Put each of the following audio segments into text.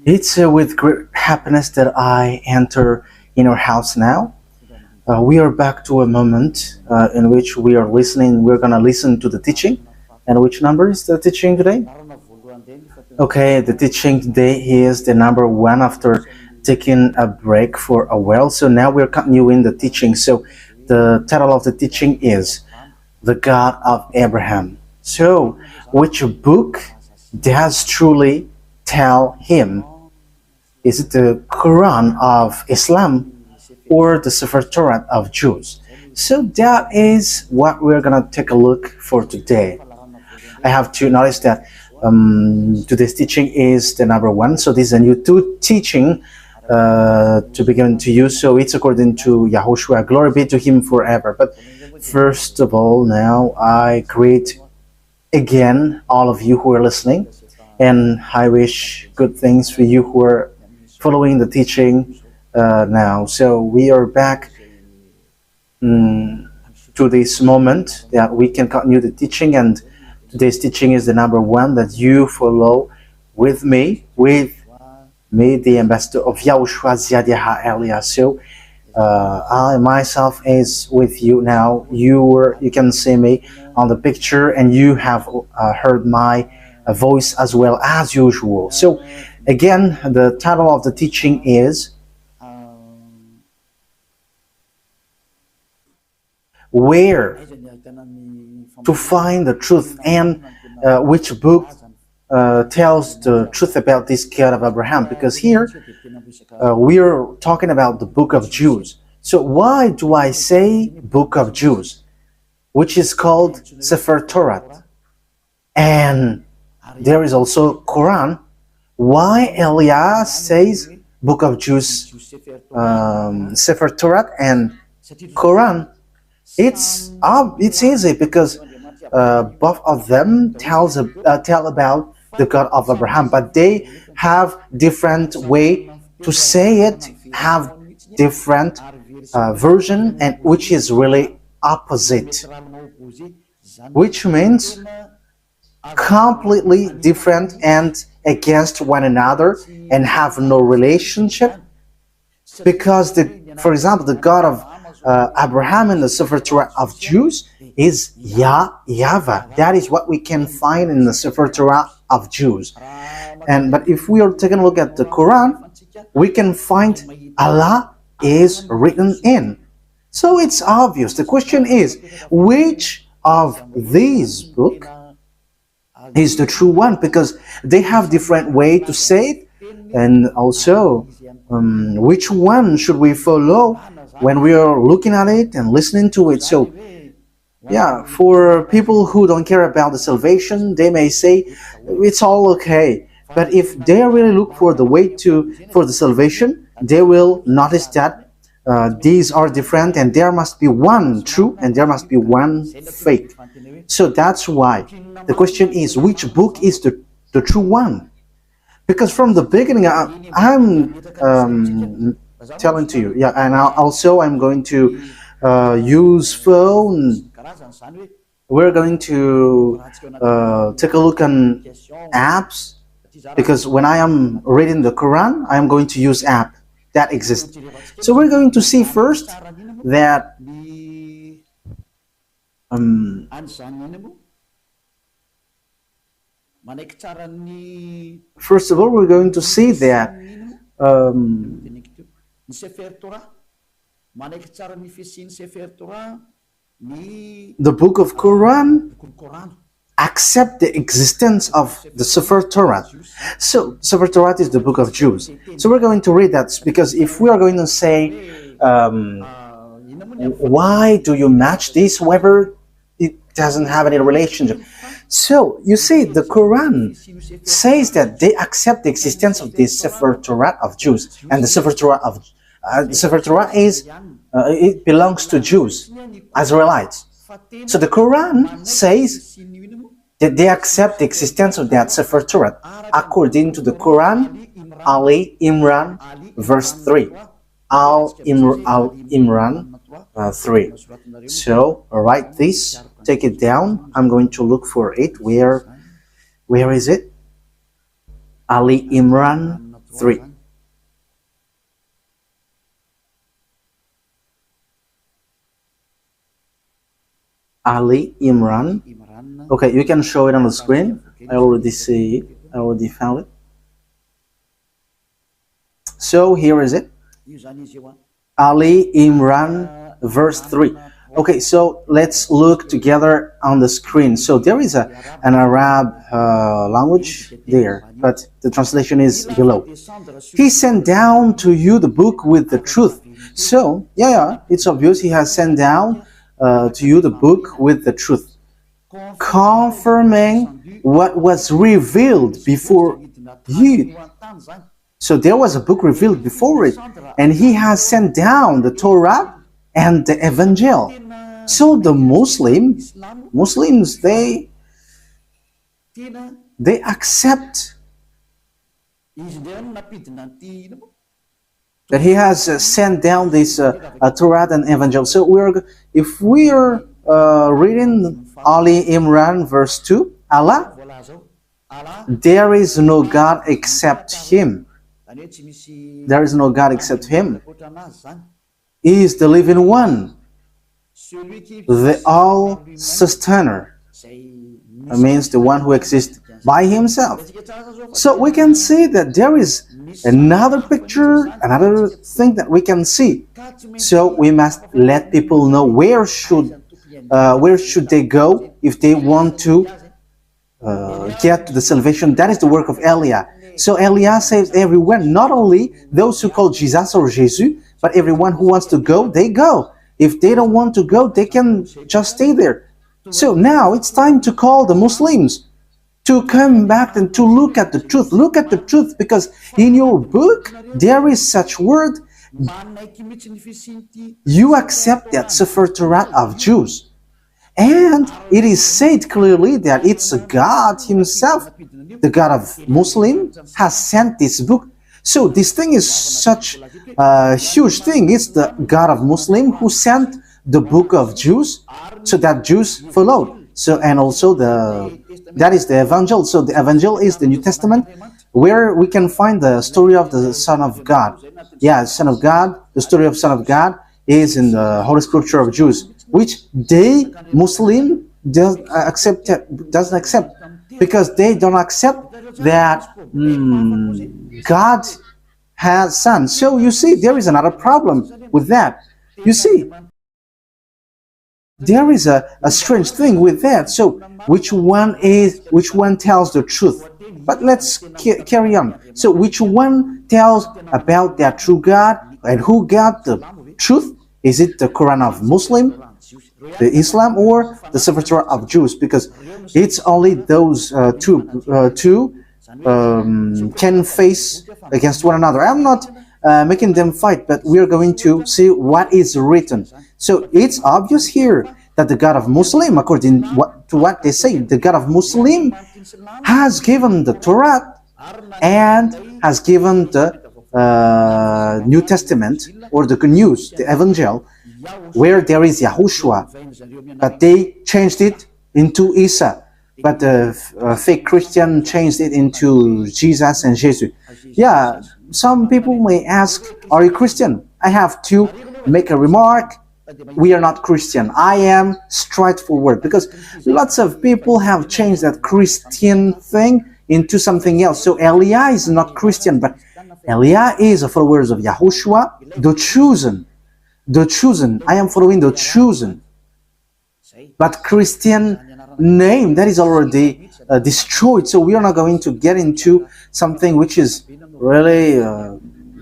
It's with great happiness that I enter in our house now. We are back to a moment in which we are listening. We're going to listen to the teaching. And which number is the teaching today? Okay, the teaching today is the number one after taking a break for a while. So now we're continuing the teaching. So the title of the teaching is The God of Abraham. So, which book does truly tell him? Is it the Quran of Islam or the sefer torat of Jews? So that is what we're gonna take a look for today. I have to notice that today's teaching is the number one. So this is a new teaching to be given to you. So it's according to YAHOSHUAH. Glory be to him forever. But first of all, now I greet again all of you who are listening, and I wish good things for you who are following the teaching now. So we are back to this moment that we can continue the teaching, and today's teaching is the number one that you follow with me, the ambassador of YAHOSHUAH Ziadiha Elia. So I myself is with you now. You can see me on the picture, and you have heard my voice as well as usual. So again, the title of the teaching is Where to Find the Truth, and which book tells the truth about this God of Abraham, because here we are talking about the book of Jews. So why do I say book of Jews, which is called sefer torat, and there is also Quran? Why Elias says book of Jews, sefer torat and Quran? It's easy because both of them tell about the God of Abraham, but they have different way to say it, have different version, and which is really opposite, which means completely different and against one another and have no relationship. Because for example, the God of Abraham in the sefer Torah of Jews is YAHVAH. That is what we can find in the sefer Torah of Jews. But if we are taking a look at the Quran, we can find Allah is written in. So it's obvious. The question is, which of these books is the true one? Because they have different way to say it, and also which one should we follow when we are looking at it and listening to it? So yeah, for people who don't care about the salvation, they may say it's all okay. But if they really look for the way for the salvation, they will notice that these are different, and there must be one true and there must be one fake. So that's why the question is, which book is the true one? Because from the beginning, I'm telling to you, yeah, and also I'm going to use phone. We're going to take a look on apps, because when I am reading the Quran, I am going to use app that exists. So we're going to see first that first of all, we're going to see that the book of Quran accept the existence of the sefer Torah. So sefer Torah is the book of Jews. So we're going to read that, because if we are going to say why do you match this, whether it doesn't have any relationship. So you see, the Quran says that they accept the existence of the sefer Torah of Jews, and the sefer Torah is it belongs to Jews, Israelites. So the Quran says that they accept the existence of that sefer Torah according to the Quran, Ali Imran, verse 3. Al Imran 3. So write this, take it down. I'm going to look for it. Where is it? Ali Imran 3. Ali Imran. Okay, you can show it on the screen. I already see it. I already found it. So here is it. Ali Imran, verse 3. Okay, so let's look together on the screen. So there is an Arab language there, but the translation is below. He sent down to you the book with the truth. So, yeah, it's obvious he has sent down to you the book with the truth, confirming what was revealed before you. So there was a book revealed before it, and he has sent down the torat and the evangel. So the Muslims, they accept that he has sent down this Torah and Evangel. So if we are reading Ali Imran verse 2, Allah, there is no God except Him. There is no God except Him. He is the living one, the all-sustainer. It means the one who exists by Himself. So we can see that there is another picture, another thing that we can see. So we must let people know where should they go if they want to get to the salvation. That is the work of Elia. So Elia saves everyone, not only those who call Jesus or Jesus, but everyone who wants to go, they go. If they don't want to go, they can just stay there. So now it's time to call the Muslims to come back and to look at the truth. Look at the truth, because in your book there is such word. You accept that sefer torat of Jews, and it is said clearly that it's God Himself, the God of Muslim, has sent this book. So this thing is such a huge thing. It's the God of Muslim who sent the book of Jews, so that Jews followed. So, and also that is the Evangel. So the Evangel is the New Testament, where we can find the story of the Son of God. Yeah, Son of God. The story of Son of God is in the Holy Scripture of Jews, which they Muslim doesn't accept, because they don't accept that God has Son. So you see, there is another problem with that. You see, there is a strange thing with that. So which one tells the truth? But let's carry on. So which one tells about that true God, and who got the truth? Is it the Quran of Muslim, the Islam, or the sefer Torah of Jews? Because it's only those two can face against one another. I'm not making them fight, but we are going to see what is written. So it's obvious here that the God of Muslim, according to what they say, the God of Muslim has given the Torah and has given the New Testament, or the Good News, the Evangel, where there is YAHOSHUAH, but they changed it into Isa. But the fake Christian changed it into Jesus and Jesus. Yeah, some people may ask, are you Christian? I have to make a remark. We are not Christian. I am straightforward, because lots of people have changed that Christian thing into something else. So Elia is not Christian, but Elia is a follower of YAHOSHUAH, the chosen. The chosen. I am following the chosen. But Christian name, that is already destroyed. So we are not going to get into something which is really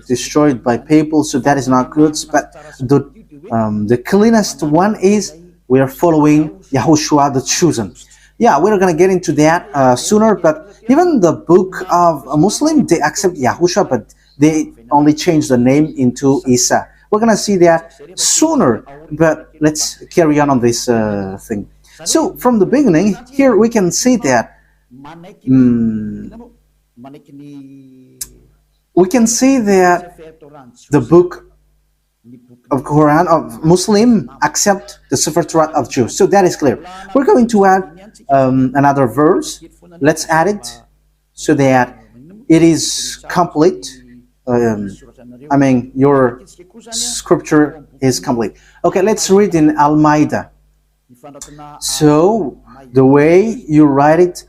destroyed by people. So that is not good. But the cleanest one is we are following YAHOSHUAH, the chosen. Yeah, we're going to get into that sooner. But even the book of a Muslim, they accept YAHOSHUAH, but they only change the name into Isa. We're going to see that sooner, but let's carry on this thing. So from the beginning, here we can see that the book of Quran of Muslim accept the sefer Torah of Jews. So that is clear. We're going to add another verse. Let's add it so that it is complete. your scripture is complete. Okay, let's read in Al-Ma'idah. So the way you write it,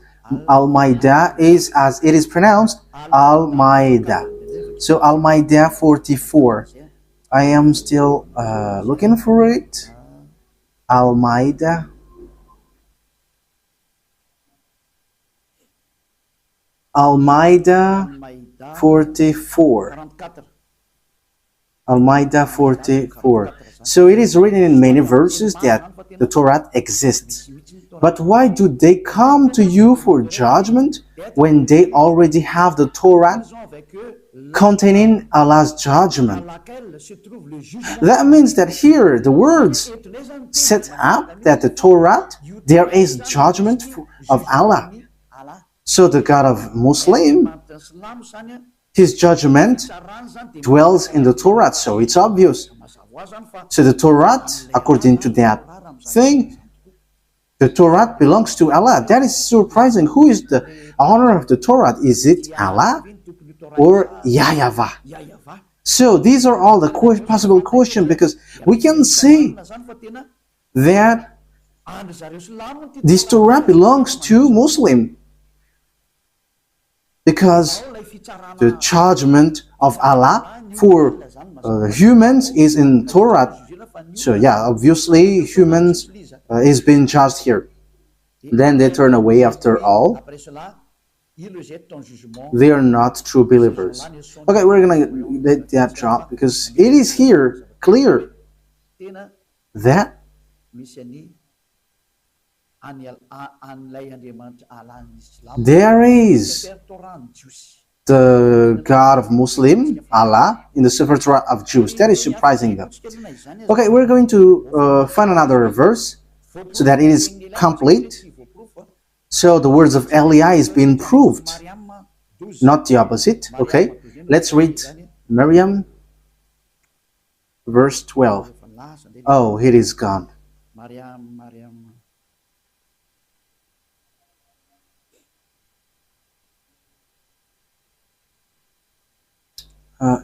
Al-Ma'idah, is as it is pronounced, Al-Ma'idah. So Al-Ma'idah 44. I am still looking for it. Al-Ma'idah. Al-Ma'idah 44. Al-Ma'idah 44. So it is written in many verses that the Torah exists. But why do they come to you for judgment when they already have the Torah containing Allah's judgment? That means that here the words set up that the Torah, there is judgment of Allah. So the God of Muslim, his judgment dwells in the Torah, so it's obvious. So the Torah, according to that thing, the Torah belongs to Allah. That is surprising. Who is the owner of the Torah? Is it Allah or YAHVAH? So these are all the possible questions, because we can see that this Torah belongs to Muslim, because the judgment of Allah for humans is in Torah. So yeah, obviously humans is being judged here. Then they turn away after all. They are not true believers. Okay, we're gonna let that drop, because it is here clear that there is the God of Muslim, Allah, in the sefer torat of Jews. That is surprising though. Okay, we're going to find another verse so that it is complete. So the words of Eliah is being proved, not the opposite. Okay, let's read Miriam, verse 12. Oh, it is gone.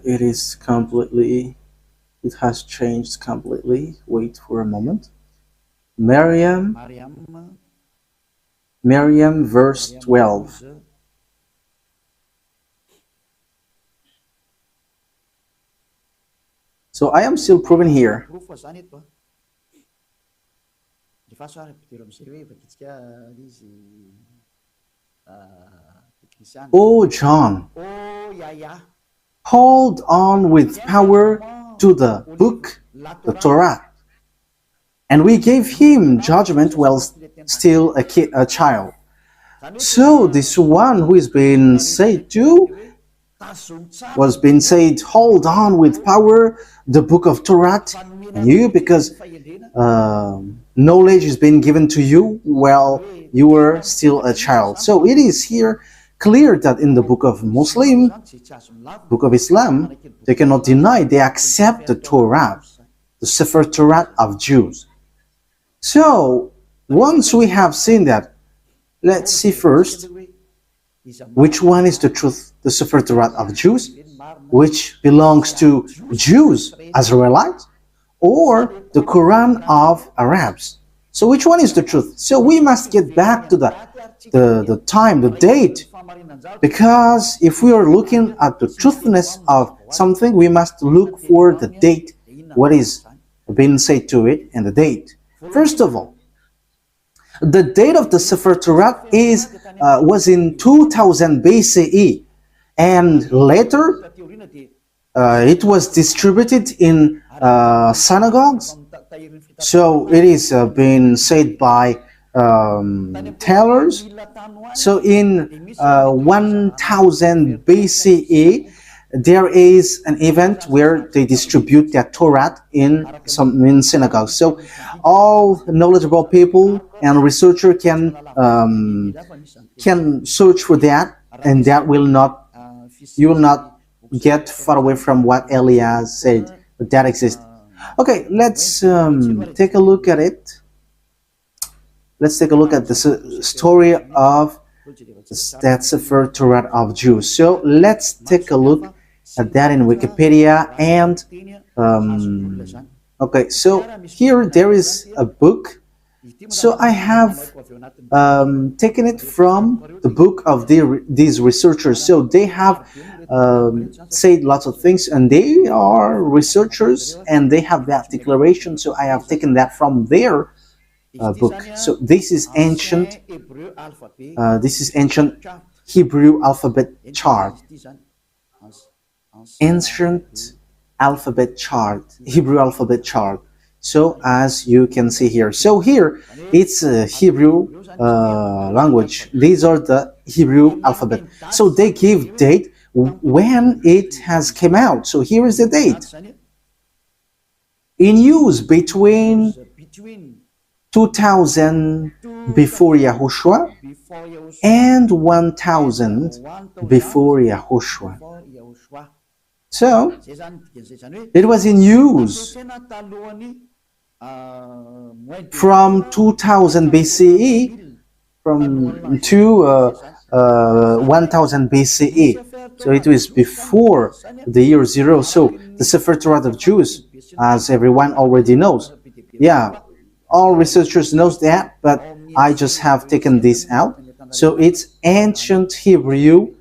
It is completely, it has changed completely. Wait for a moment. Miriam, verse 12. So I am still proving here. Oh, John, hold on with power to the book, the Torah. And we gave him judgment while still a child. So this one who is being said to was being said, hold on with power the book of Torah, and you, because knowledge is being given to you while you were still a child. So it is here clear that in the book of Muslim, book of Islam, they cannot deny, they accept the Torah, the sefer Torah of Jews. So once we have seen that, let's see first which one is the truth, the sefer Torah of Jews, which belongs to Jews, Israelites, or the Quran of Arabs. So which one is the truth? So we must get back to the time, the date, because if we are looking at the truthness of something, we must look for the date, what is being said to it, and the date. First of all, the date of the sefer Torah was in 2000 BCE, and later it was distributed in synagogues. So it is being said by tailors. So in 1000 BCE, there is an event where they distribute their Torah in synagogues. So all knowledgeable people and researcher can search for that, and that will not, you will not get far away from what Eliah said, but that exists. Okay, let's take a look at it. Let's take a look at the story of that sefer Torah of Jews. So let's take a look that in Wikipedia. And okay, so here there is a book. So I have taken it from the book of these researchers. So they have said lots of things, and they are researchers and they have that declaration. So I have taken that from their book. So this is ancient Hebrew alphabet chart. Ancient alphabet chart, Hebrew alphabet chart. So as you can see here, so here it's Hebrew language. These are the Hebrew alphabet. So they give date when it has came out. So here is the date. In use between 2000 before Yahushua and 1000 before Yahushua. So it was in use from 2000 BCE to 1000 BCE. So it was before the year 0. So the sefer torat of Jews, as everyone already knows. Yeah, all researchers knows that, but I just have taken this out. So it's ancient Hebrew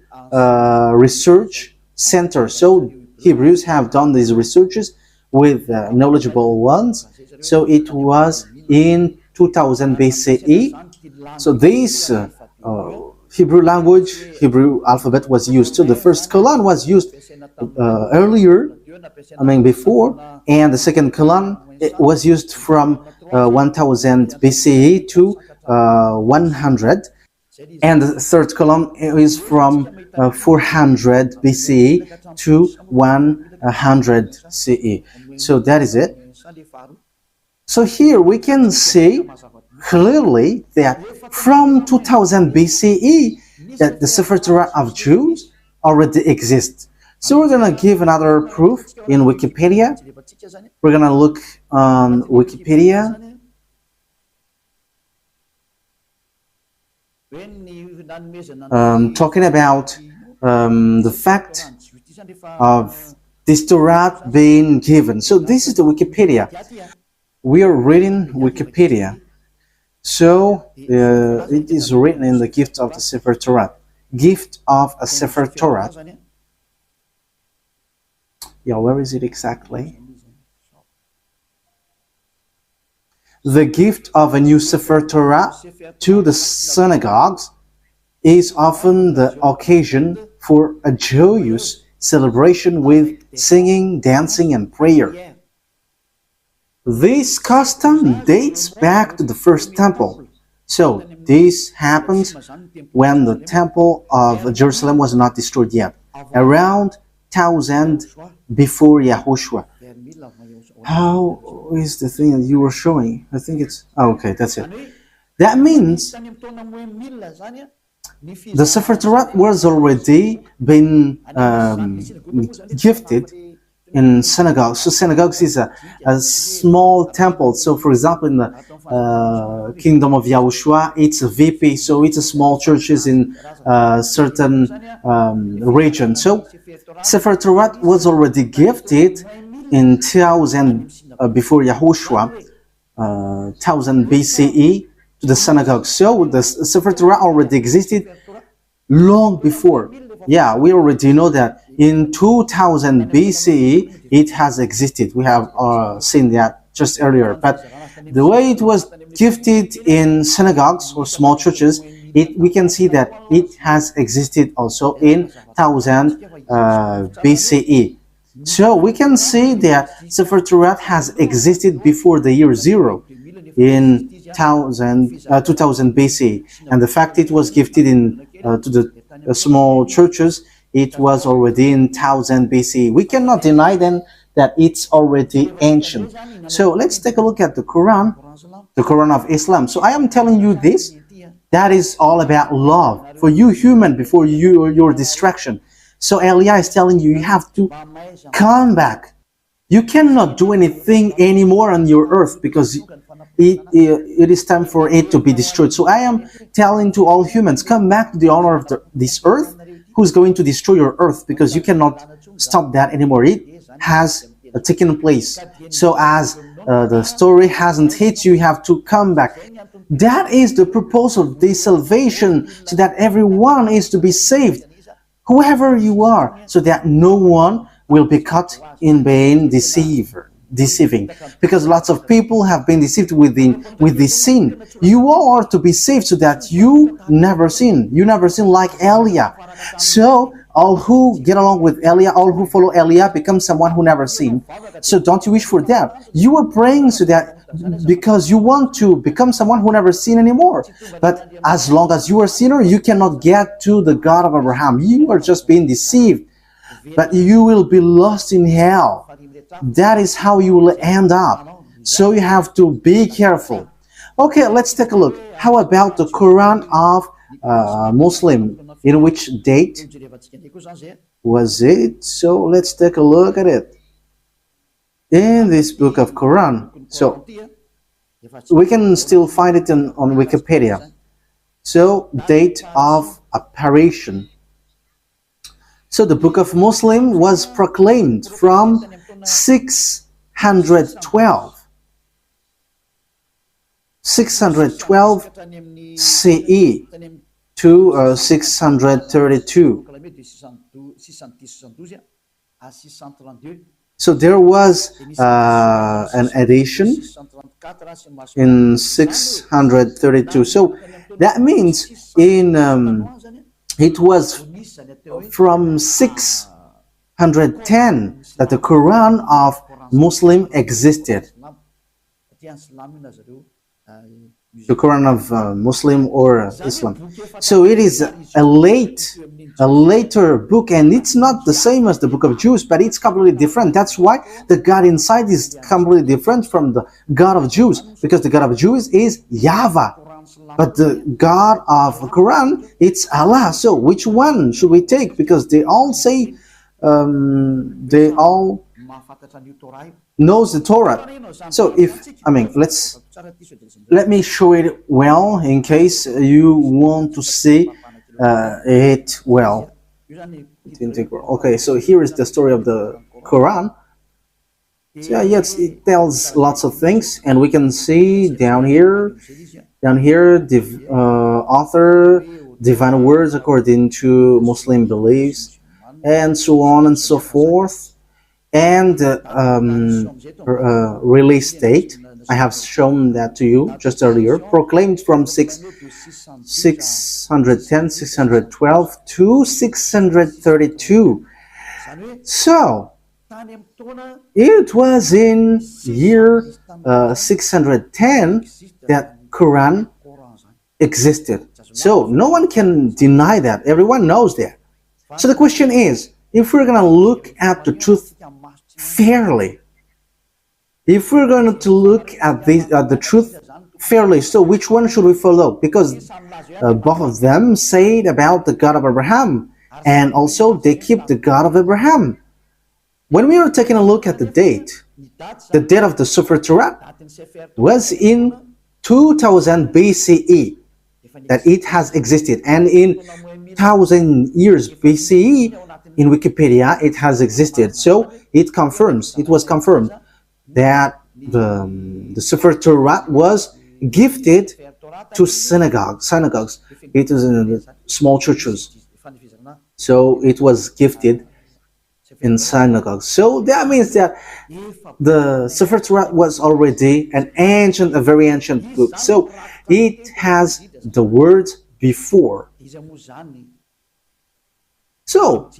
research center. So Hebrews have done these researches with knowledgeable ones. So it was in 2000 BCE. So this Hebrew language, Hebrew alphabet was used. So the first colon was used earlier, before, and the second colon was used from 1000 BCE to 100, and the third column is from 400 BCE to 100 CE. So that is it. So here we can see clearly that from 2000 BCE that the sefer torat of Jews already exists. So we're going to give another proof in Wikipedia. We're going to look on Wikipedia. Talking about the fact of this torat being given. So this is the Wikipedia. We are reading Wikipedia. So it is written in the gift of the sefer torat. Gift of a sefer torat. Yeah, where is it exactly? The gift of a new sefer Torah to the synagogues is often the occasion for a joyous celebration with singing, dancing, and prayer. This custom dates back to the first temple. So this happened when the temple of Jerusalem was not destroyed yet, around 1000 before Yahushua. How is the thing that you were showing? I think it's... Oh, okay, that's it. That means the sefer torat was already been gifted in synagogues. So synagogues is a small temple. So for example, in the kingdom of YAHOSHUAH, it's a VP. So it's a small churches in certain region. So sefer torat was already gifted in 1000 before Yahushua, 1000 BCE to the synagogue. So the sefer torat already existed long before. Yeah, we already know that in 2000 BCE it has existed. We have seen that just earlier. But the way it was gifted in synagogues or small churches, we can see that it has existed also in 1000 BCE. So we can see that sefer torat has existed before the year 0 in 2000 BC, and the fact it was gifted to the small churches, it was already in 1000 BC. We cannot deny then that it's already ancient. So let's take a look at the Quran of Islam. So I am telling you this, that is all about love for you human before your distraction. So Elia is telling you, you have to come back. You cannot do anything anymore on your earth because it is time for it to be destroyed. So I am telling to all humans, come back to the owner of this earth, who's going to destroy your earth, because you cannot stop that anymore. It has taken place. So as the story hasn't hit you, you have to come back. That is the purpose of this salvation, so that everyone is to be saved, whoever you are, so that no one will be caught in being deceiving, because lots of people have been deceived with this sin. You are to be saved so that you never sin. You never sin like Eliah. So all who get along with Eliah, all who follow Eliah, become someone who never sinned. So don't you wish for that? You are praying so that because you want to become someone who never sinned anymore. But as long as you are a sinner, you cannot get to the God of Abraham. You are just being deceived. But you will be lost in hell. That is how you will end up. So you have to be careful. Okay, let's take a look. How about the Quran of Muslim? In which date was it? So let's take a look at it. In this book of Quran. So we can still find it on Wikipedia. So date of apparition. So the book of Muslim was proclaimed from 612 CE to 632. So there was an edition in 632. So that means it was from 610 that the Quran of Muslim existed. The Quran of Muslim or Islam. So it is a later book, and it's not the same as the book of Jews, but it's completely different. That's why the God inside is completely different from the God of Jews, because the God of Jews is YAHVAH, but the God of Quran, it's Allah. So which one should we take? Because they all say, they all knows the Torah. So let me show it well in case you want to see it well. Okay, so here is the story of the Quran. So yeah, yes, it tells lots of things, and we can see down here, the author, divine words according to Muslim beliefs, and so on and so forth. And release date, I have shown that to you just earlier, proclaimed from 610, 612 to 632. So it was in year 610 that Quran existed. So no one can deny that. Everyone knows that. So the question is, if we're going to look at the truth fairly, if we're going to look at the truth fairly, so which one should we follow? Because both of them say about the God of Abraham, and also they keep the God of Abraham. When we are taking a look at the date of the sefer torat was in 2000 BCE that it has existed, and in 1000 years BCE in Wikipedia it has existed. So it was confirmed that the sefer torat was gifted to synagogues. It is in small churches. So it was gifted in synagogues. So that means that the sefer torat was already a very ancient book. So it has the words before. So,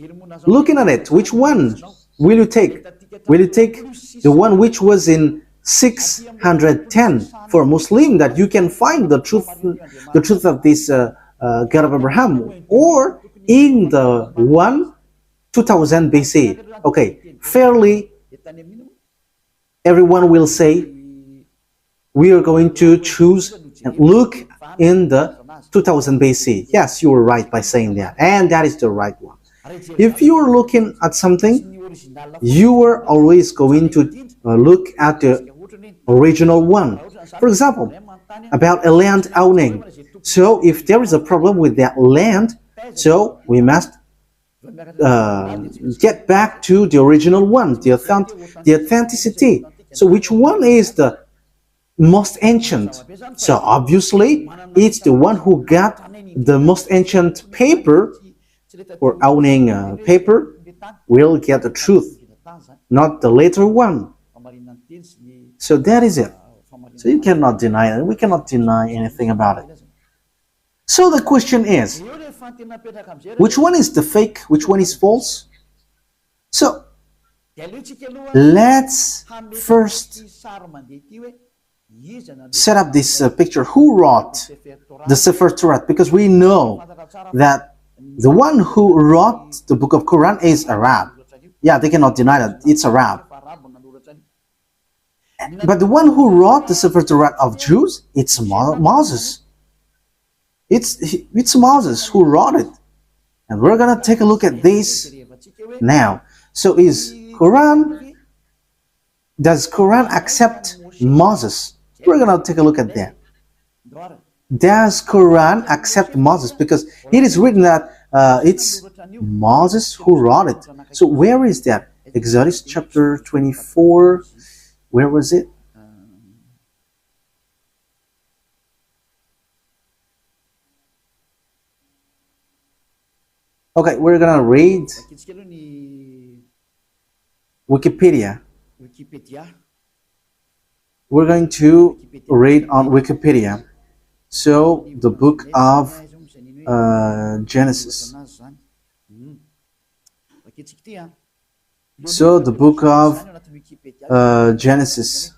looking at it, which one will you take? Will you take the one which was in 610 for Muslim, that you can find the truth of this God of Abraham, or in the one 2000 BC? Okay, fairly, everyone will say we are going to choose and look in the 2000 BC. Yes, you were right by saying that, and that is the right one. If you are looking at something, you are always going to look at the original one. For example, about a land owning. So if there is a problem with that land, so we must get back to the original one, the authenticity. So which one is the most ancient? So obviously it's the one who got the most ancient paper or owning paper will get the truth, not the later one. So that is it. So you cannot deny it. We cannot deny anything about it. So the question is, which one is the fake? Which one is false? So let's first set up this picture. Who wrote the sefer torat? Because we know that the one who wrote the book of Quran is Arab. Yeah, they cannot deny that it's Arab. But the one who wrote the sefer torat of Jews, it's Moses. It's Moses who wrote it. And we're going to take a look at this now. So does Quran accept Moses? We're going to take a look at that. Does Quran accept Moses? Because it is written that it's Moses who wrote it. So where is that? Exodus chapter 24. Where was it? Okay, we're gonna read Wikipedia. We're going to read on Wikipedia. So the book of Genesis. So the book of Genesis.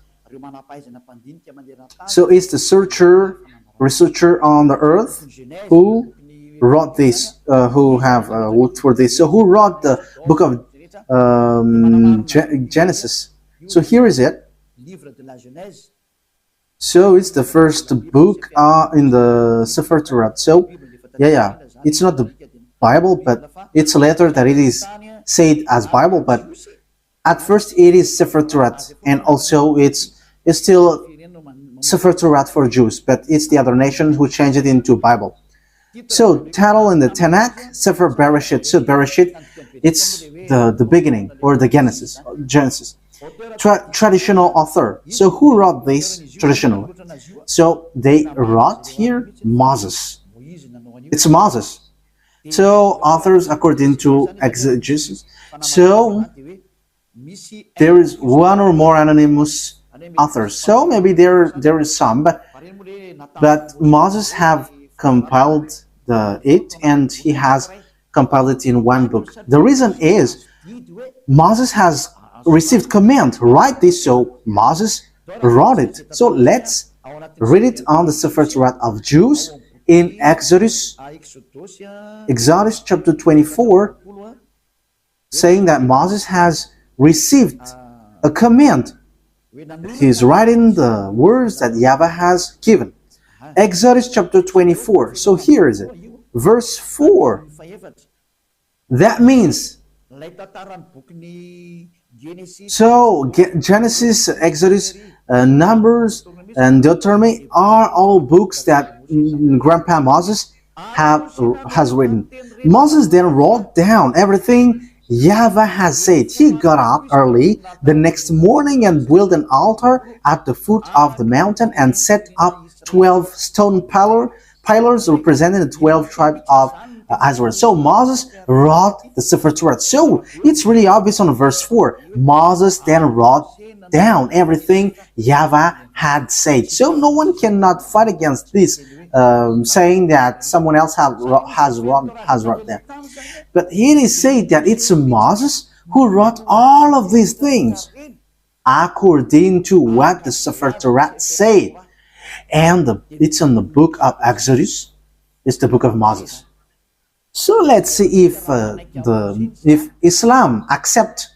So it's the researcher on the earth who wrote this, who have worked for this. So who wrote the book of Genesis? So here is it. So it's the first book in the sefer torat. So yeah, it's not the Bible, but it's later that it is said as Bible. But at first it is sefer torat, and also it's still sefer torat for Jews, but it's the other nations who changed it into Bible. So title in the Tanakh, Sefer Bereshit. So Bereshit, it's the beginning or the Genesis. Traditional author. So who wrote this traditionally? So they wrote here Moses. It's Moses. So authors according to exegesis. So there is one or more anonymous authors. So maybe there is some, but Moses have compiled it, and he has compiled it in one book. The reason is Moses has received command, write this, so Moses wrote it. So let's read it on the sefer torat of Jews in Exodus chapter 24, saying that Moses has received a command. He's writing the words that YAHVAH has given. Exodus chapter 24. So here is it. Verse 4. That means, so Genesis, Exodus, Numbers, and Deuteronomy are all books that Grandpa Moses has written. Moses then wrote down everything YAHVAH has said. He got up early the next morning and built an altar at the foot of the mountain and set up 12 stone pillars representing the 12 tribes of Israel. So Moses wrote the sefer torat. So it's really obvious on verse 4. Moses then wrote down everything YAHVAH had said. So no one cannot fight against this, saying that someone else has wrote that. But it is said that it's Moses who wrote all of these things according to what the sefer torat said. And it's in the book of Exodus. It's the book of Moses. So let's see if Islam accept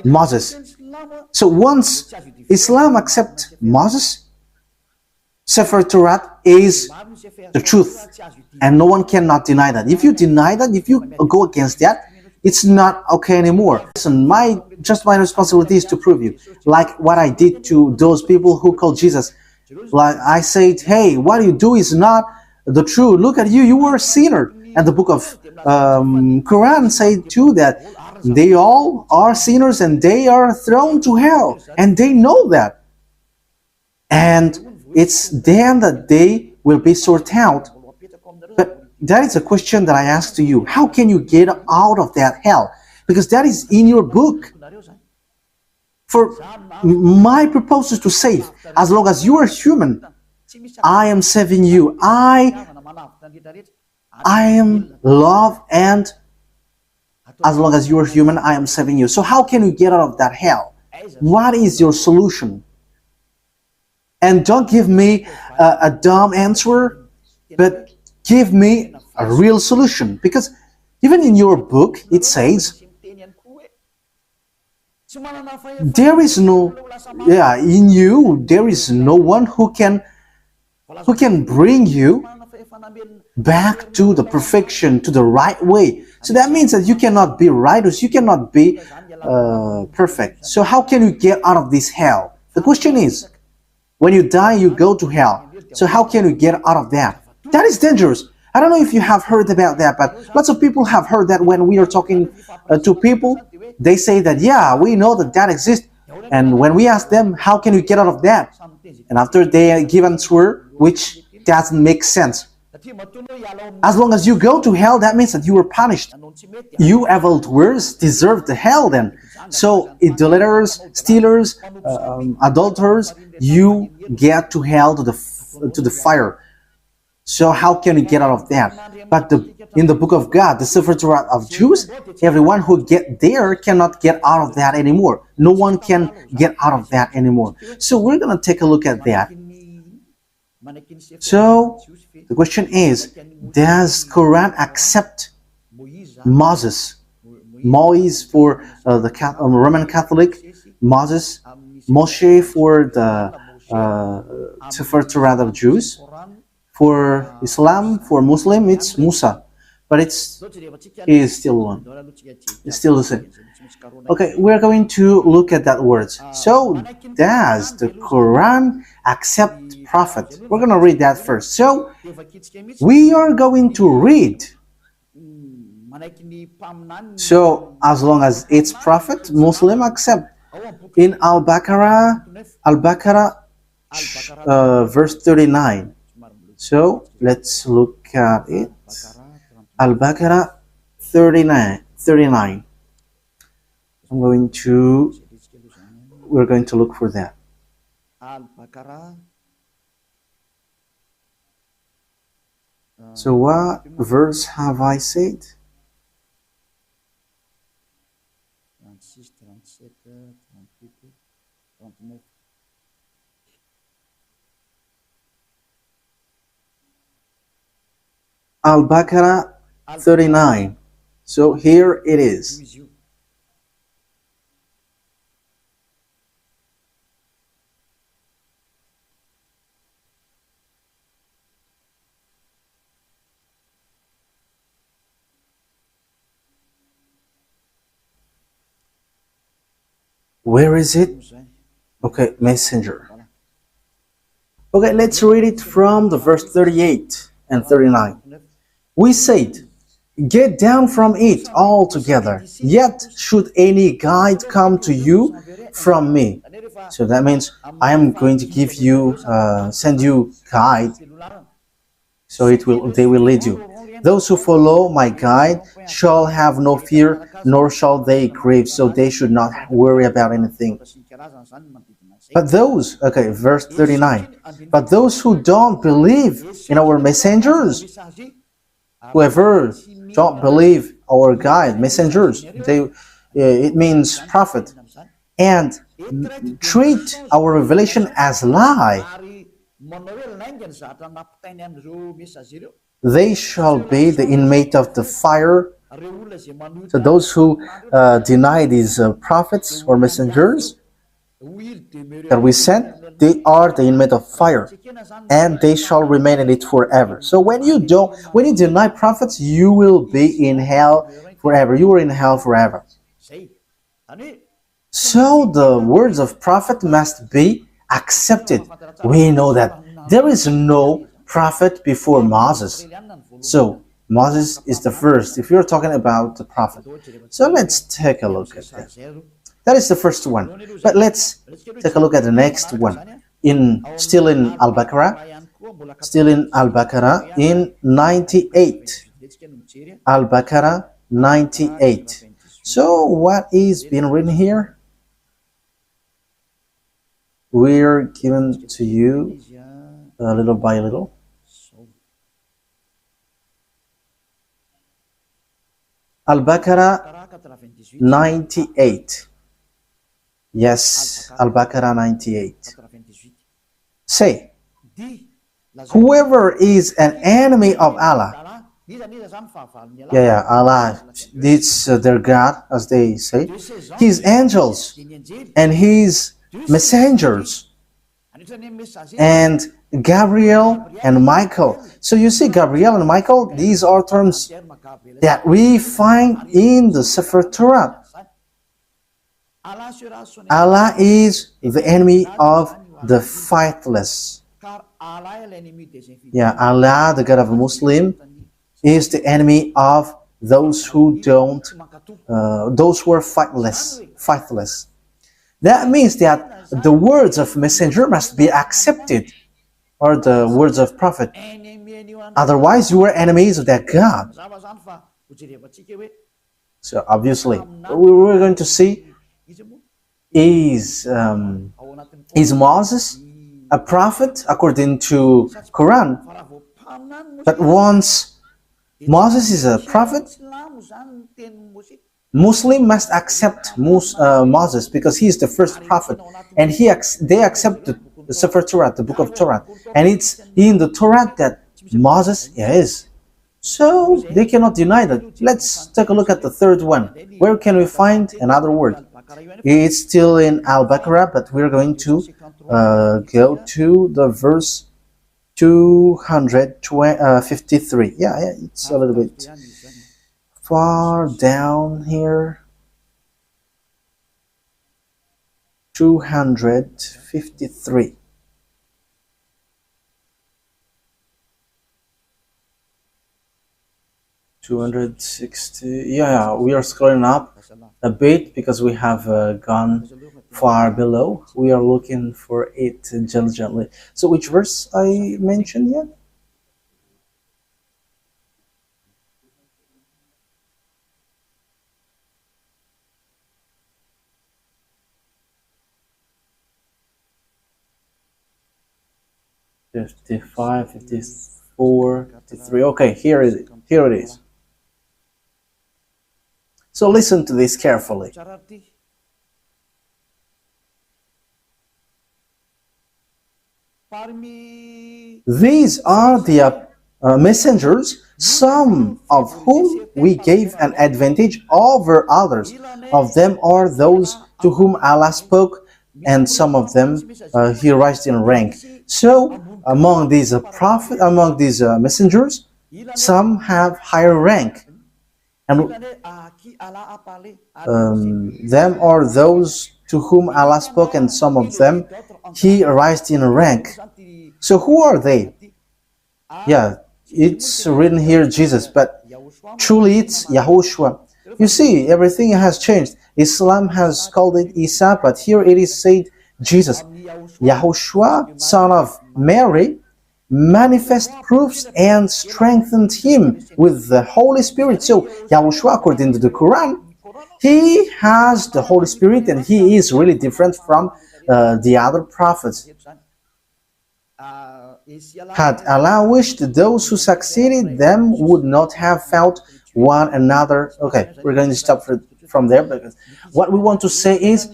Moses. So once Islam accept Moses, sefer torat is the truth, and no one cannot deny that. If you deny that, if you go against that, it's not okay anymore. Listen, my responsibility is to prove you, like what I did to those people who called Jesus. Like I said, hey, what you do is not the truth. Look at you, you were a sinner. And the book of Quran say too that they all are sinners and they are thrown to hell, and they know that. And it's then that they will be sorted out. But that is a question that I ask to you. How can you get out of that hell? Because that is in your book. For my purpose is to save. As long as you are human, I am saving you. I am love, and as long as you are human, I am saving you. So how can you get out of that hell? What is your solution? And don't give me a dumb answer, but give me a real solution. Because even in your book, it says, there is no, in you, there is no one who can bring you back to the perfection, to the right way. So that means that you cannot be righteous, you cannot be perfect. So how can you get out of this hell? The question is, when you die, you go to hell. So how can you get out of that? That is dangerous. I don't know if you have heard about that, but lots of people have heard that when we are talking to people, they say that, yeah, we know that that exists. And when we ask them, how can you get out of that? And after they give an answer which doesn't make sense. As long as you go to hell, that means that you were punished. You evildoers deserve the hell then. So idolaters, stealers, adulterers, you get to hell, to the fire. So how can you get out of that? But in the book of God, the sefer torat of Jews, everyone who get there cannot get out of that anymore. No one can get out of that anymore. So we're going to take a look at that. So the question is, does Quran accept Moses? Moise for the Roman Catholic, Moses, Moshe for the sefer torat of Jews. For Islam, for Muslim, it's Musa, but he is still one. It's still the same. Okay, we're going to look at that words. So, does the Quran accept prophet? We're going to read that first. So, we are going to read. So, as long as it's prophet, Muslim accept. In Al-Baqarah, verse 39. So let's look at it. Al-Baqarah 39. We're going to look for that. So what verse have I said? Al-Baqarah 39. So here it is. Where is it? Okay, messenger. Okay, let's read it from the verse 38 and 39. We said, get down from it altogether, yet should any guide come to you from me. So that means I am going to give you, send you guide, so they will lead you. Those who follow my guide shall have no fear, nor shall they grieve, so they should not worry about anything. But those, okay, verse 39, but those who don't believe in our messengers, whoever don't believe our guide, messengers, it means prophet, and treat our revelation as lie, they shall be the inmate of the fire. So those who deny these prophets or messengers that we sent, they are the inmate of fire, and they shall remain in it forever. So when you deny prophets, you will be in hell forever. You are in hell forever. So the words of prophet must be accepted. We know that there is no prophet before Moses. So Moses is the first if you're talking about the prophet. So let's take a look at that. That is the first one. But let's take a look at the next one. Still in Al-Baqarah, in 98. Al-Baqarah 98. So what is being written here? We're given to you little by little. Al-Baqarah 98. Yes, Al-Baqarah 98. Say, whoever is an enemy of Allah. Yeah, Allah, it's their God, as they say. His angels and his messengers, and Gabriel and Michael. So you see, Gabriel and Michael, these are terms that we find in the sefer torat. Allah is the enemy of the fightless. Yeah, Allah, the God of a Muslim, is the enemy of those who don't, those who are fightless. That means that the words of messenger must be accepted, or the words of prophet. Otherwise, you are enemies of that God. So obviously, we're going to see, is Moses a prophet according to Quran? But once Moses is a prophet, Muslim must accept Moses because he is the first prophet, and they accept the sefer Torah, the book of Torah, and it's in the Torah that Moses is. So they cannot deny that. Let's take a look at the third one. Where can we find another word? It's still in Al-Baqarah, but we're going to go to the verse 253. Yeah, it's a little bit far down here. 253. Yeah, we are scrolling up a bit because we have gone far below. We are looking for it diligently. So which verse I mentioned yet? "55, 54, 53. Okay, here it is. So listen to this carefully. These are the messengers, some of whom we gave an advantage over others. Of them are those to whom Allah spoke, and some of them He raised in rank. So among these messengers, some have higher rank, and them are those to whom Allah spoke, and some of them He raised in rank. So who are they? Yeah, it's written here Jesus, but truly it's YAHOSHUAH. You see, everything has changed. Islam has called it Isa, but here it is said Jesus. YAHOSHUAH, son of Mary, manifest proofs and strengthened him with the Holy Spirit. So YAHOSHUAH, according to the Quran, he has the Holy Spirit, and he is really different from the other prophets. Had Allah wished, those who succeeded them would not have felt one another. Okay, we're going to stop from there, because what we want to say is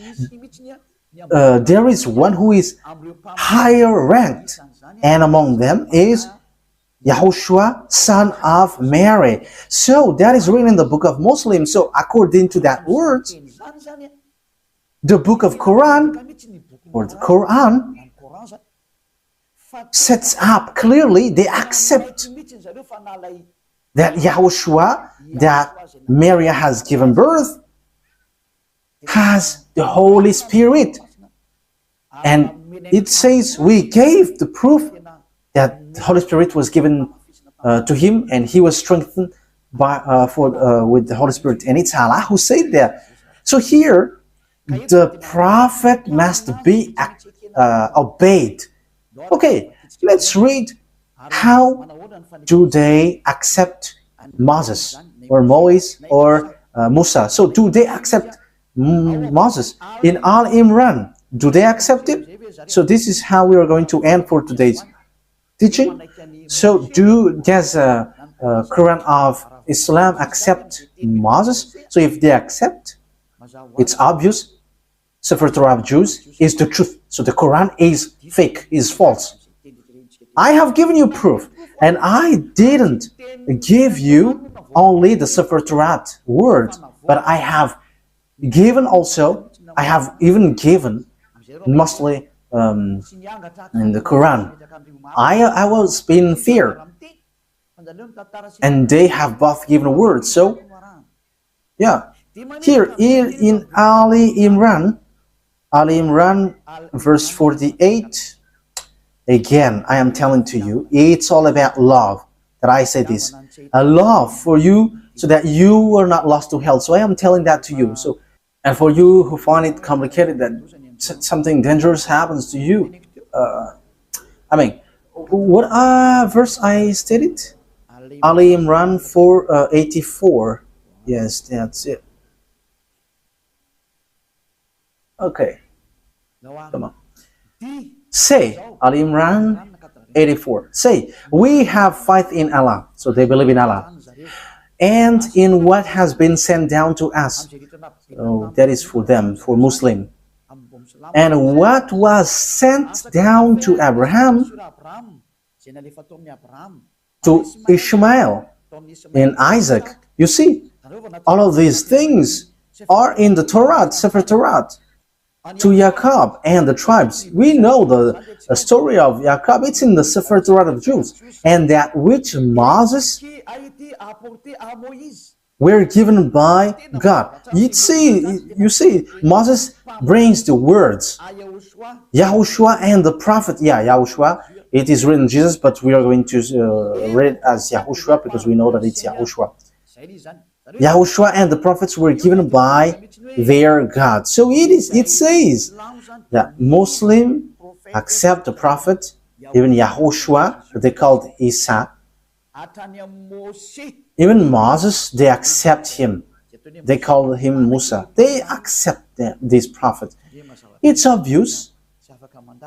there is one who is higher ranked, and among them is YAHOSHUAH, son of Mary. So that is written in the book of Muslims. So according to that word, the book of Quran, or the Quran, sets up clearly, they accept that YAHOSHUAH, that Mary has given birth, has the Holy Spirit. And it says we gave the proof that the Holy Spirit was given to him, and he was strengthened with the Holy Spirit. And it's Allah who said that. So here, the prophet must be obeyed. Okay, let's read how do they accept Moses or Moise or Musa. So do they accept Moses in Al Imran? Do they accept it? So this is how we are going to end for today's teaching. So does Quran of Islam accept Moses? So if they accept, it's obvious sefer Torah of Jews is the truth. So the Quran is fake, is false. I have given you proof, and I didn't give you only the sefer Torah word, but I have given also, I have even given mostly in the Quran. I was in fear, and they have both given words. So yeah, here in Ali Imran verse 48, again I am telling to you, it's all about love. That I say this, a love for you so that you are not lost to hell. So I am telling that to you. So, and for you who find it complicated that something dangerous happens to you, I mean, what verse I stated? Ali Imran 4:84. Yes, that's it. Okay, come on. Say, Ali Imran 84. Say, we have faith in Allah. So they believe in Allah. And in what has been sent down to us. So that is for them, for Muslim. And what was sent down to Abraham, to Ishmael, and Isaac. You see, all of these things are in the torat, sefer Torah. To Jacob and the tribes. We know the story of Jacob. It's in the sefer Torah of Jews. And that which Moses were given by God. You see, Moses brings the words. YAHOSHUAH and the prophet. Yeah, YAHOSHUAH. It is written Jesus, but we are going to read it as YAHOSHUAH because we know that it's YAHOSHUAH. YAHOSHUAH and the prophets were given by their God. So it says that Muslim accept the prophet, even YAHOSHUAH, they called Isa. Even Moses, they accept him. They call him Musa. They accept this prophet. It's obvious.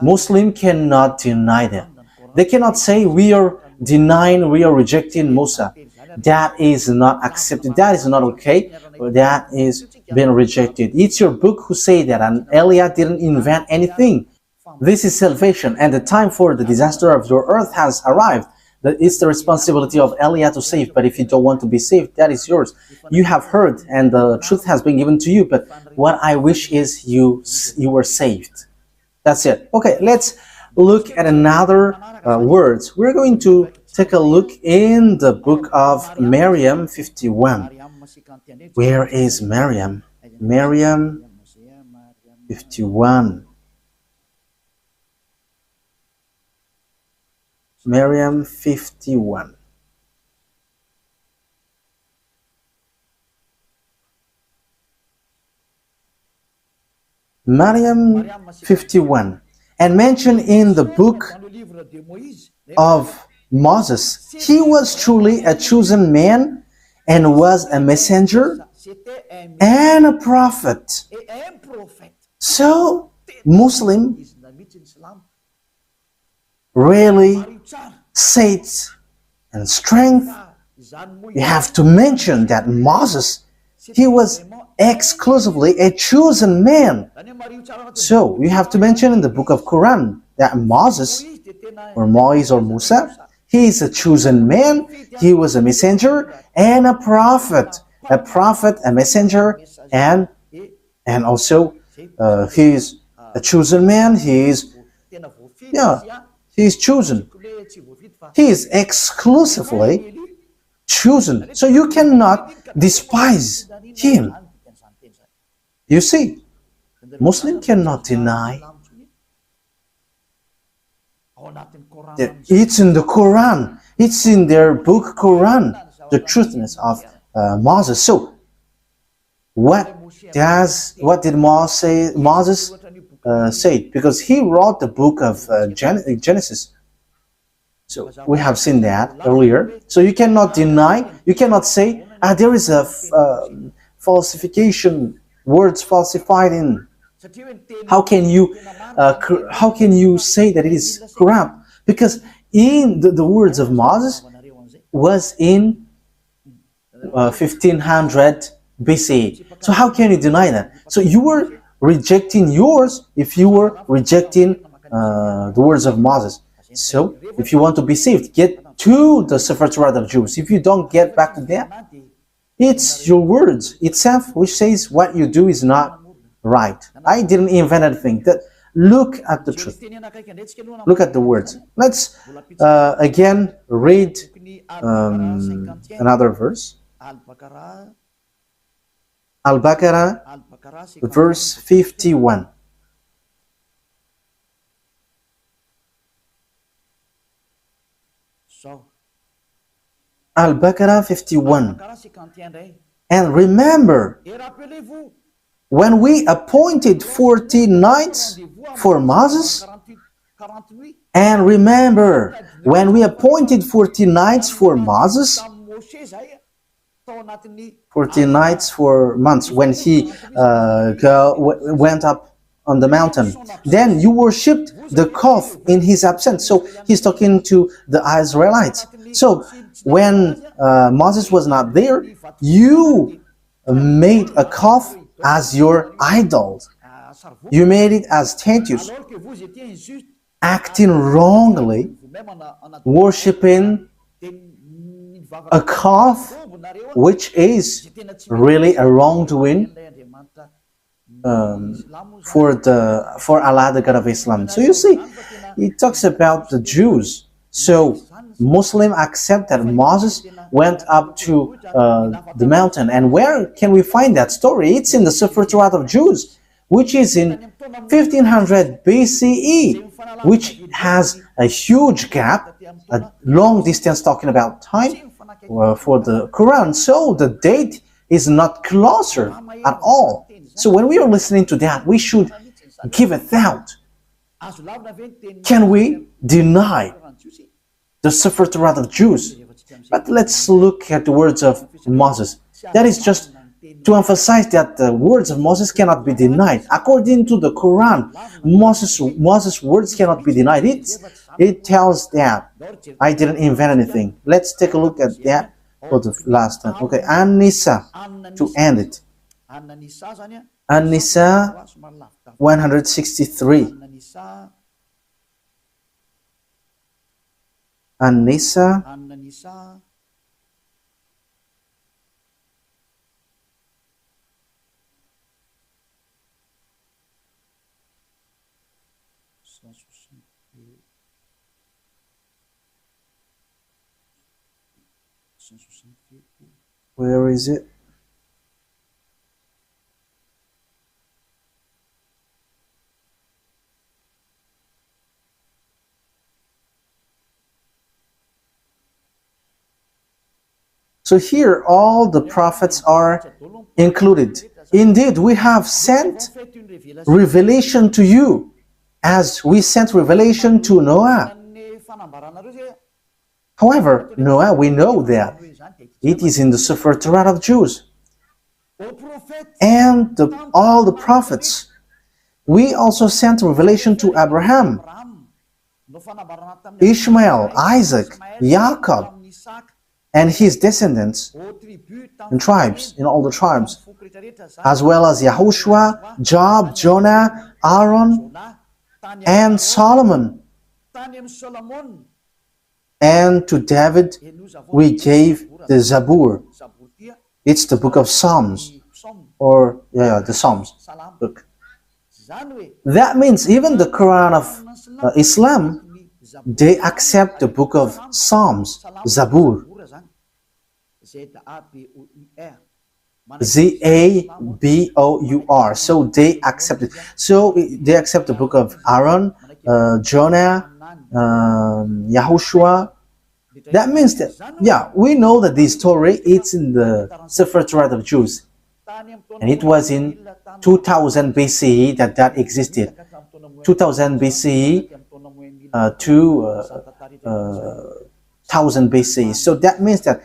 Muslim cannot deny that. They cannot say we are denying, we are rejecting Musa. That is not accepted. That is not okay. That is being rejected. It's your book who say that, and Eliah didn't invent anything. This is salvation, and the time for the disaster of your earth has arrived. It's the responsibility of Eliah to save, but if you don't want to be saved, that is yours. You have heard, and the truth has been given to you, but what I wish is you were saved. That's it. Okay, let's look at another words. We're going to take a look in the book of Miriam 51. Where is Miriam? Miriam 51. Miriam 51. Miriam 51. And mentioned in the book of Moses, he was truly a chosen man and was a messenger and a prophet. So, Muslim really says and strength, you have to mention that Moses, he was exclusively a chosen man. So, you have to mention in the book of Quran that Moses, or Moise or Musa, he is a chosen man, he was a messenger and a prophet, a messenger, and also he is a chosen man, he is chosen. He is exclusively chosen. So you cannot despise him. You see, Muslim cannot deny that it's in the Quran. It's in their book Quran, the truthness of Moses. So what did Moses say? Because he wrote the book of Genesis. So we have seen that earlier. So you cannot deny, you cannot say, there is a falsification, words falsified in. How can you say that it is corrupt? Because in the words of Moses was in 1500 BCE. So how can you deny that? So you were rejecting yours if you were rejecting the words of Moses. So if you want to be saved, get to the sefer torat of Jews. If you don't get back to that, it's your words itself which says what you do is not right. I didn't invent anything. Look at the truth. Look at the words. Let's again read another verse. Al-Baqarah, verse 51. Al-Baqarah 51. And remember, when we appointed 40 nights for Moses, and remember, when we appointed 40 nights for Moses, 40 nights for months, when he went up on the mountain. Then you worshipped the calf in his absence. So he's talking to the Israelites. So when Moses was not there, you made a calf as your idol. You made it as statues, acting wrongly, worshipping a calf, which is really a wrongdoing for Allah, the God of Islam. So you see, it talks about the Jews. So Muslims accept that Moses went up to the mountain. And where can we find that story? It's in the Sefer Torat of Jews, which is in 1500 BCE, which has a huge gap, a long distance talking about time for the Quran. So the date is not closer at all. So when we are listening to that, we should give a thought. Can we deny the Sefer Torat of Jews? But let's look at the words of Moses. That is just to emphasize that the words of Moses cannot be denied. According to the Quran, Moses' words cannot be denied. It tells that I didn't invent anything. Let's take a look at that for the last time. Okay, An-Nisa, to end it. An-Nisa 163. An-Nisa where is it? So here all the prophets are included. Indeed, we have sent revelation to you as we sent revelation to Noah. However, Noah, we know that it is in the Sefer Torat of Jews. And all the prophets. We also sent revelation to Abraham, Ishmael, Isaac, Jacob, and his descendants and tribes, in all the tribes, as well as YAHOSHUAH, Job, Jonah, Aaron, and Solomon. And to David we gave the Zabur. It's the book of Psalms, or the Psalms book. That means even the Quran of Islam, they accept the book of Psalms, Zabur. Z-A-B-O-U-R. So they accept it. So they accept the book of Aaron, Jonah, YAHOSHUAH, That means that, yeah, we know that this story is in the Sefer Torat of Jews, and it was in 2000 BCE that existed. 2000 BCE to 1000 BCE. So that means that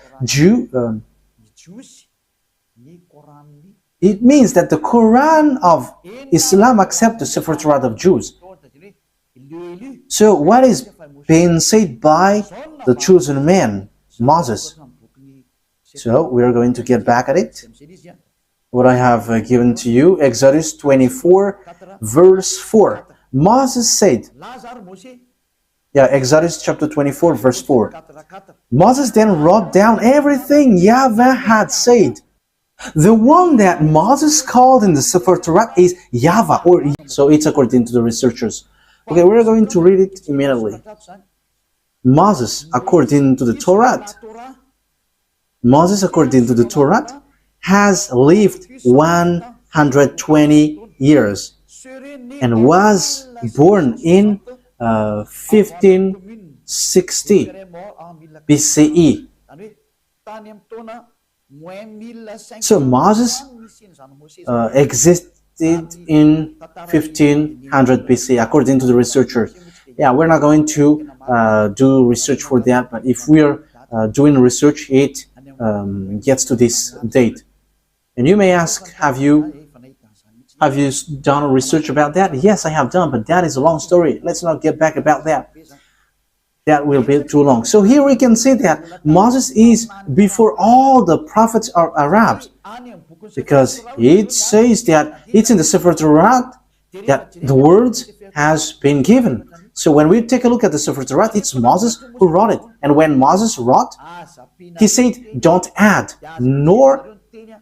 it means that the Quran of Islam accepts the Sefer Torat of Jews. So what is being said by the chosen man, Moses? So we are going to get back at it. What I have given to you, Exodus 24, verse 4. Moses said, Exodus chapter 24, verse 4. Moses then wrote down everything YAHVAH had said. The one that Moses called in the Sefer Torat is YAHVAH, so it's according to the researchers. Okay, we're going to read it immediately. Moses, according to the Torat, has lived 120 years and was born in 1560 BCE. So Moses existed in 1500 BC, according to the researchers. Yeah, we're not going to do research for that, but if we're doing research, it gets to this date. And you may ask, have you done research about that? Yes, I have done, but that is a long story. Let's not get back about that. That will be too long. So here we can see that Moses is before all the prophets are Arabs, because it says that it's in the Sefer Torat that the words has been given. So when we take a look at the Sefer Torat, it's Moses who wrote it. And when Moses wrote, he said, don't add nor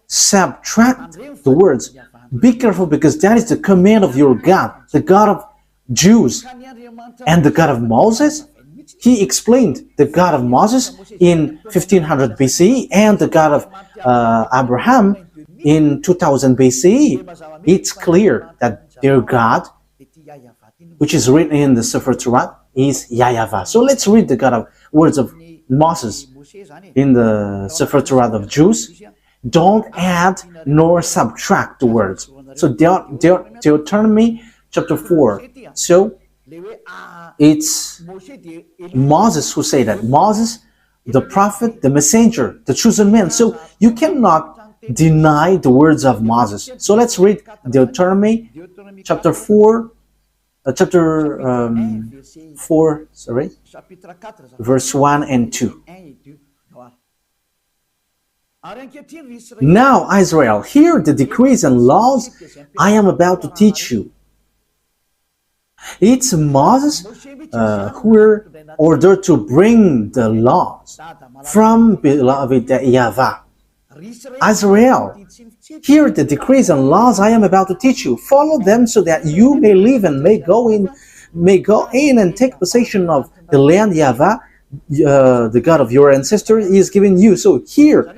subtract the words. Be careful, because that is the command of your God, the God of Jews. And the God of Moses, he explained the God of Moses in 1500 BCE and the God of Abraham in 2000 BCE. It's clear that their God, which is written in the Sefer Torat, is YAHVAH. So let's read the words of Moses in the Sefer Torat of Jews. Don't add nor subtract the words. So Deuteronomy chapter 4. So it's Moses who said that. Moses, the prophet, the messenger, the chosen man. So you cannot deny the words of Moses. So let's read Deuteronomy chapter 4, verse 1 and 2. Now, Israel, hear the decrees and laws I am about to teach you. It's Moses who were ordered to bring the laws from beloved YAHVAH. Israel, hear the decrees and laws I am about to teach you. Follow them so that you may live and may go in and take possession of the land YAHVAH, the God of your ancestors, is giving you. So here,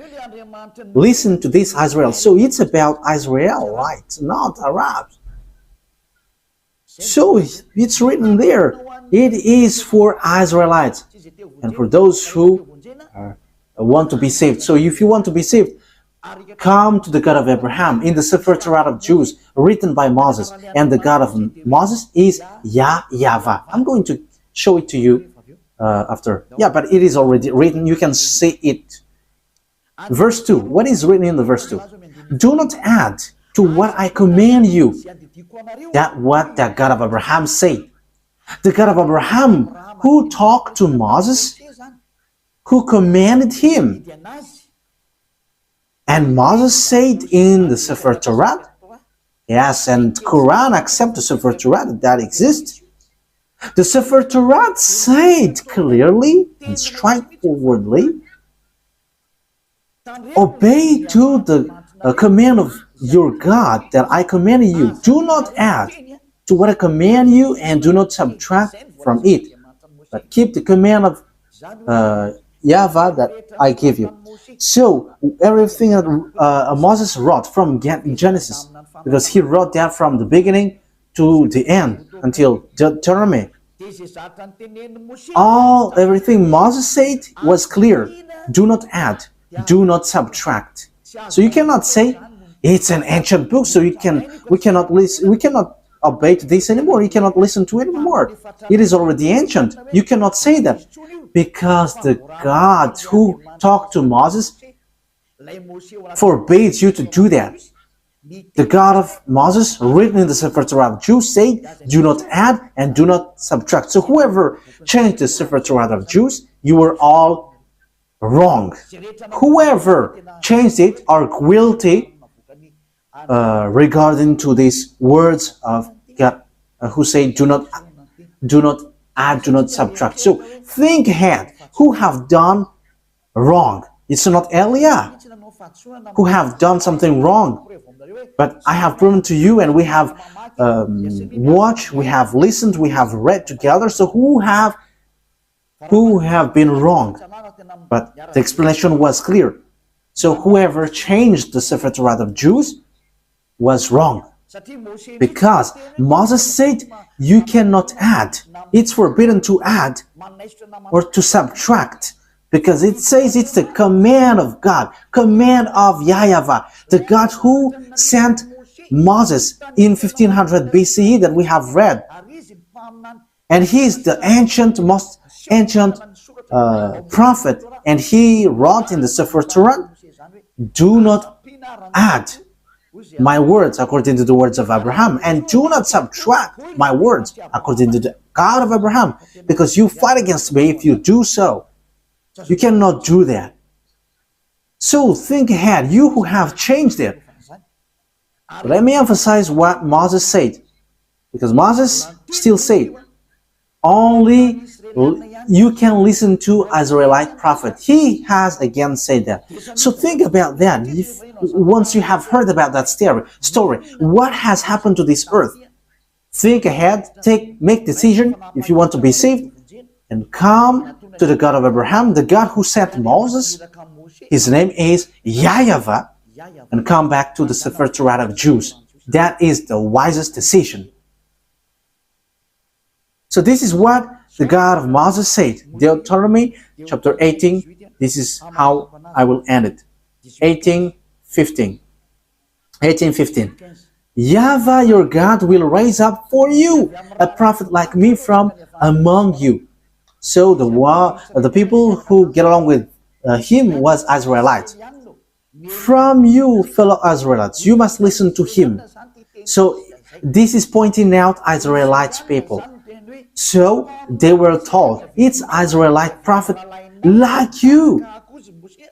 listen to this, Israel. So it's about Israelites, not Arabs. So it's written there. It is for Israelites and for those who want to be saved. So if you want to be saved, come to the God of Abraham in the Sefer Torat of Jews, written by Moses. And the God of Moses is YAHVAH. I'm going to show it to you after. Yeah, but it is already written. You can see it. Verse 2. What is written in the verse 2? Do not add to what I command you. That what the God of Abraham said. The God of Abraham who talked to Moses, who commanded him. And Moses said in the Sefer Torat, yes, and Quran accepts the Sefer Torat that exists. The Sefer Torat said clearly and straightforwardly, obey to the command of your God that I command you. Do not add to what I command you and do not subtract from it, but keep the command of YAHVAH that I give you. So everything that Moses wrote from Genesis, because he wrote that from the beginning to the end until Deuteronomy. Everything Moses said was clear. Do not add, do not subtract. So you cannot say it's an ancient book, so we cannot obey this anymore. You cannot listen to it anymore. It is already ancient. You cannot say that, because the God who talked to Moses forbids you to do that. The God of Moses, written in the sefer Torah of Jews, said, do not add and do not subtract. So whoever changed the sefer Torah of Jews, you were all wrong. Whoever changed it are guilty regarding to these words of God, who say, do not add, do not subtract. So think ahead. Who have done wrong? It's not Eliah who have done something wrong. But I have proven to you, and we have watched, we have listened, we have read together. So who have been wrong? But the explanation was clear. So whoever changed the sefer Torah of Jews was wrong, because Moses said you cannot add. It's forbidden to add or to subtract, because it says it's the command of God, command of YAHVAH, the God who sent Moses in 1500 BCE that we have read. And he is the most ancient prophet, and he wrote in the sefer Torah, do not add my words according to the words of Abraham, and do not subtract my words according to the God of Abraham, because you fight against me if you do so. You cannot do that. So think ahead, you who have changed it. Let me emphasize what Moses said, because Moses still said, only you can listen to Israelite prophet. He has again said that. So think about that. Once you have heard about that story, what has happened to this earth? Think ahead, make decision if you want to be saved, and come to the God of Abraham, the God who sent Moses. His name is YAHVAH, and come back to the sefer Torah of Jews. That is the wisest decision. So this is what the God of Moses said. Deuteronomy chapter 18. This is how I will end it. 18:15. YAHVAH your God will raise up for you a prophet like me from among you. So the people who get along with him was Israelites. From you, fellow Israelites, you must listen to him. So this is pointing out Israelite people. So they were told, it's Israelite prophet like you,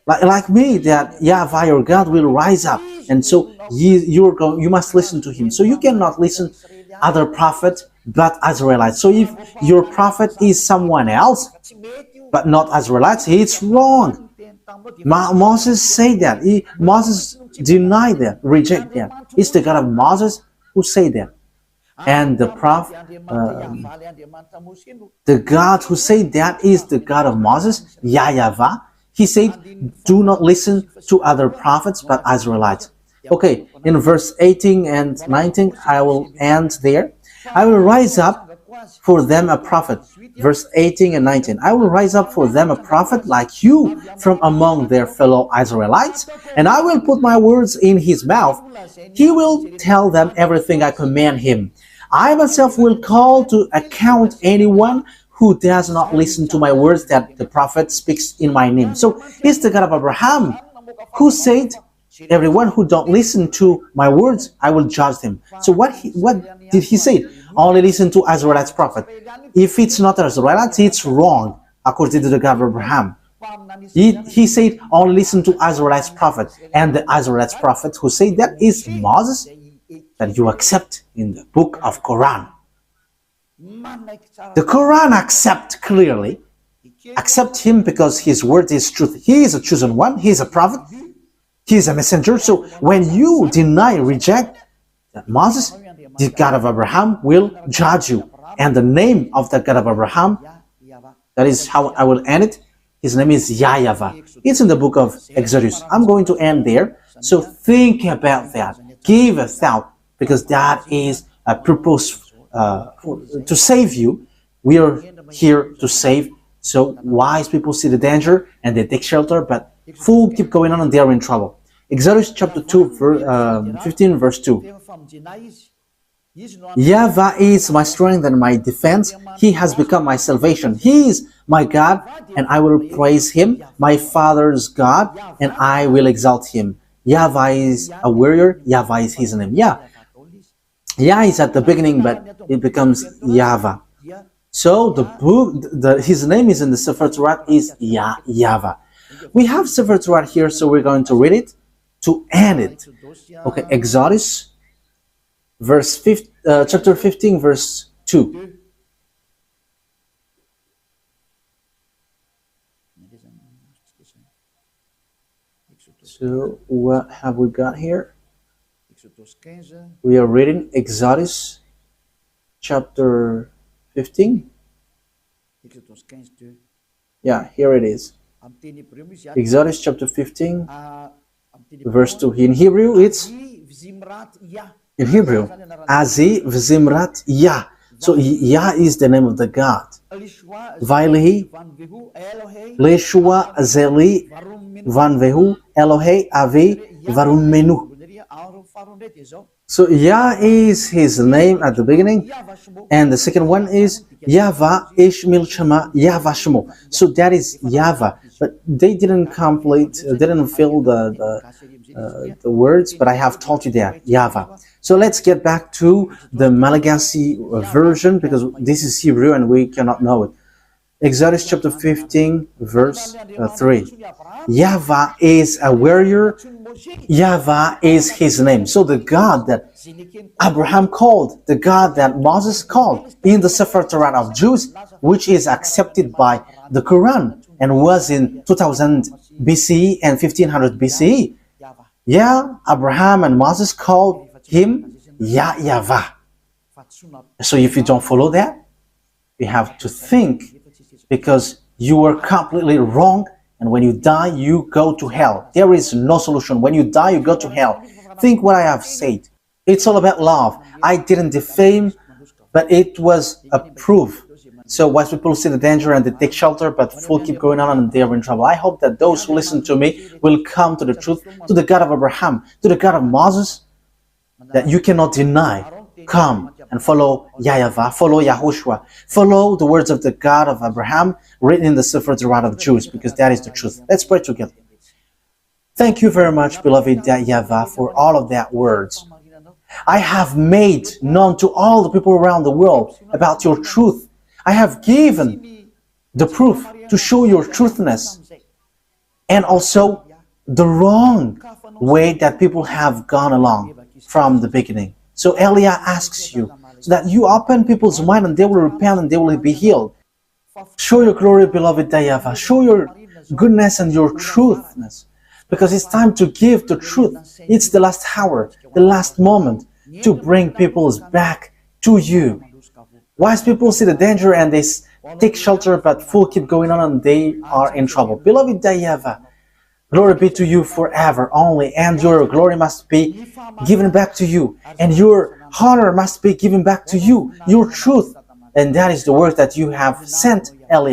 like me, that YAHVAH your God will rise up, and so you must listen to him. So you cannot listen other prophets but Israelites. So if your prophet is someone else but not Israelites, it's wrong. Moses said that. Moses denied that, reject that. It's the God of Moses who said that. And the prophet, the God who said that is the God of Moses, YAHVAH. He said, do not listen to other prophets but Israelites. Okay, in verse 18 and 19, I will end there. I will rise up for them a prophet. Verse 18 and 19. I will rise up for them a prophet like you from among their fellow Israelites, and I will put my words in his mouth. He will tell them everything I command him. I myself will call to account anyone who does not listen to my words that the prophet speaks in my name. So it's the God of Abraham who said, everyone who don't listen to my words, I will judge them. So what did he say? Only listen to Israelite prophet. If it's not Israelite, it's wrong, according to the God of Abraham. He said, only listen to Israelite prophet. And the Israelite prophet who said that is Moses, that you accept in the book of Quran. The Quran accept him because his word is truth. He is a chosen one. He is a prophet. He is a messenger. So when you deny, reject that Moses, the God of Abraham will judge you. And the name of the God of Abraham, that is how I will end it. His name is YAHVAH. It's in the book of Exodus. I'm going to end there. So think about that. Give a thought, because that is a purpose to save you. We are here to save. So wise people see the danger and they take shelter, but fools keep going on and they are in trouble. Exodus chapter 15 verse 2. YAHVAH is my strength and my defense. He has become my salvation. He is my God, and I will praise him, my father's God, and I will exalt him. YAHVAH is a warrior. YAHVAH is his name. Yah is at the beginning, but it becomes YAHVAH. So the book, his name is in the sefer torat is YAHVAH. We have sefer torat here, so we're going to read it to end it. Okay, Exodus, chapter 15, verse 2. So what have we got here? We are reading Exodus chapter 15. Yeah, here it is. Exodus chapter 15, verse 2. In Hebrew, it's Azi Vzimrat Yah. So Yah is the name of the God. Vailehi, Leshua Zeli, Vanvehu, Elohe, Avi, Varumenu. So Yah is his name at the beginning, and the second one is YAHVAH Ishmil Shema YAHVAH Shemo. So that is YAHVAH, but they didn't fill the words, but I have taught you that YAHVAH. So let's get back to the Malagasy version, because this is Hebrew and we cannot know it. Exodus chapter 15 verse 3. YAHVAH is a warrior. YAHVAH is his name. So the God that Abraham called, the God that Moses called in the sefer torat of Jews, which is accepted by the Quran and was in 2000 BCE and 1500 BCE. Yeah, Abraham and Moses called him YAHVAH. So if you don't follow that, you have to think, because you were completely wrong, and when you die, you go to hell. There is no solution. When you die, you go to hell. Think what I have said. It's all about love. I didn't defame, but it was a proof. So wise people see the danger and they take shelter, but fools keep going on and they are in trouble. I hope that those who listen to me will come to the truth, to the God of Abraham, to the God of Moses, that you cannot deny. Come and follow YAHVAH, follow YAHOSHUAH, follow the words of the God of Abraham written in the sefer torat of Jews, because that is the truth. Let's pray together. Thank you very much, beloved YAHVAH, for all of that words. I have made known to all the people around the world about your truth. I have given the proof to show your truthness, and also the wrong way that people have gone along from the beginning. So Elia asks you, so that you open people's mind and they will repent and they will be healed. Show your glory, beloved YAHVAH. Show your goodness and your truthness, because it's time to give the truth. It's the last hour, the last moment to bring people back to you. Wise people see the danger and they take shelter, but fools keep going on and they are in trouble. Beloved YAHVAH, glory be to you forever only, and your glory must be given back to you, and your honor must be given back to you, your truth, and that is the word that you have sent Elia.